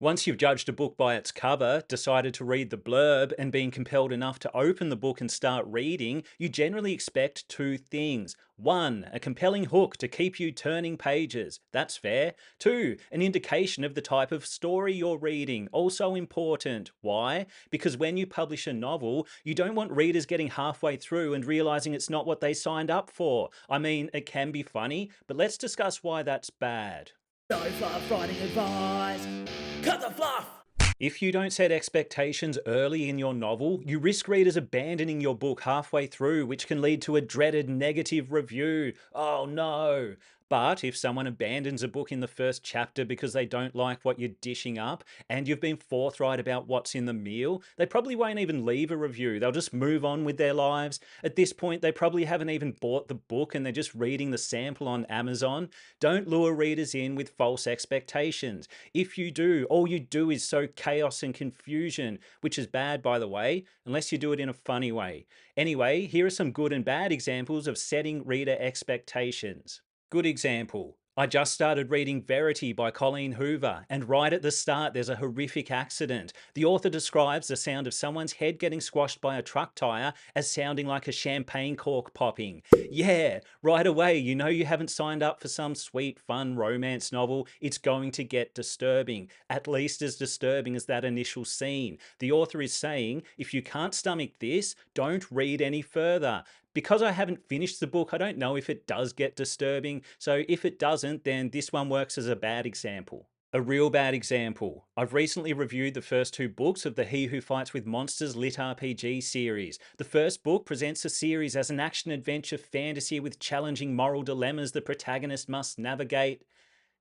Once you've judged a book by its cover, decided to read the blurb, and been compelled enough to open the book and start reading, you generally expect two things. One, a compelling hook to keep you turning pages. That's fair. Two, an indication of the type of story you're reading. Also important. Why? Because when you publish a novel, you don't want readers getting halfway through and realizing it's not what they signed up for. I mean, it can be funny, but let's discuss why that's bad. No fluff writing advice. Cut the fluff! If you don't set expectations early in your novel, you risk readers abandoning your book halfway through, which can lead to a dreaded negative review. Oh no! But if someone abandons a book in the first chapter because they don't like what you're dishing up, and you've been forthright about what's in the meal, they probably won't even leave a review. They'll just move on with their lives. At this point, they probably haven't even bought the book and they're just reading the sample on Amazon. Don't lure readers in with false expectations. If you do, all you do is sow chaos and confusion, which is bad, by the way, unless you do it in a funny way. Anyway, here are some good and bad examples of setting reader expectations. Good example. I just started reading Verity by Colleen Hoover, and right at the start there's a horrific accident. The author describes the sound of someone's head getting squashed by a truck tire as sounding like a champagne cork popping. Yeah, right away you know you haven't signed up for some sweet, fun romance novel. It's going to get disturbing, at least as disturbing as that initial scene. The author is saying, if you can't stomach this, don't read any further. Because I haven't finished the book, I don't know if it does get disturbing, so if it doesn't, then this one works as a bad example. A real bad example. I've recently reviewed the first two books of the He Who Fights with Monsters lit RPG series. The first book presents the series as an action-adventure fantasy with challenging moral dilemmas the protagonist must navigate.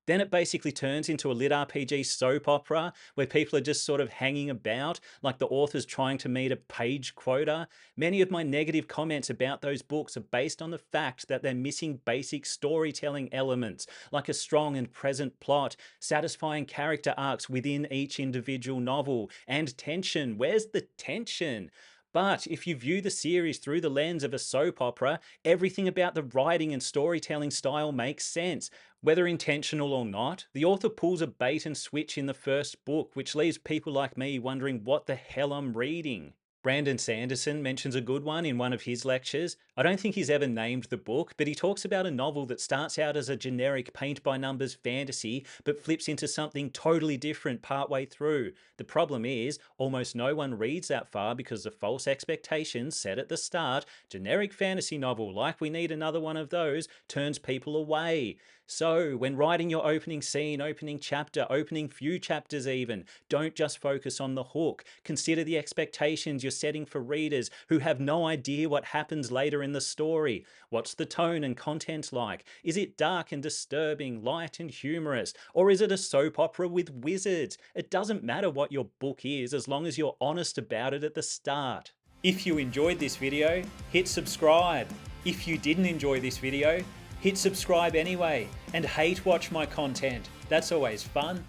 Then it basically turns into a lit RPG soap opera where people are just sort of hanging about like the author's trying to meet a page quota. Many of my negative comments about those books are based on the fact that they're missing basic storytelling elements like a strong and present plot, satisfying character arcs within each individual novel, and tension. Where's the tension? But if you view the series through the lens of a soap opera, everything about the writing and storytelling style makes sense. Whether intentional or not, the author pulls a bait and switch in the first book, which leaves people like me wondering what the hell I'm reading. Brandon Sanderson mentions a good one in one of his lectures. I don't think he's ever named the book, but he talks about a novel that starts out as a generic paint-by-numbers fantasy, but flips into something totally different partway through. The problem is, almost no one reads that far because of false expectations set at the start. Generic fantasy novel, like we need another one of those, turns people away. So, when writing your opening scene, opening chapter, opening few chapters even, don't just focus on the hook. Consider the expectations you're setting for readers who have no idea what happens later in the story. What's the tone and content like? Is it dark and disturbing, light and humorous? Or is it a soap opera with wizards? It doesn't matter what your book is as long as you're honest about it at the start. If you enjoyed this video, hit subscribe. If you didn't enjoy this video, hit subscribe anyway, and hate watch my content. That's always fun.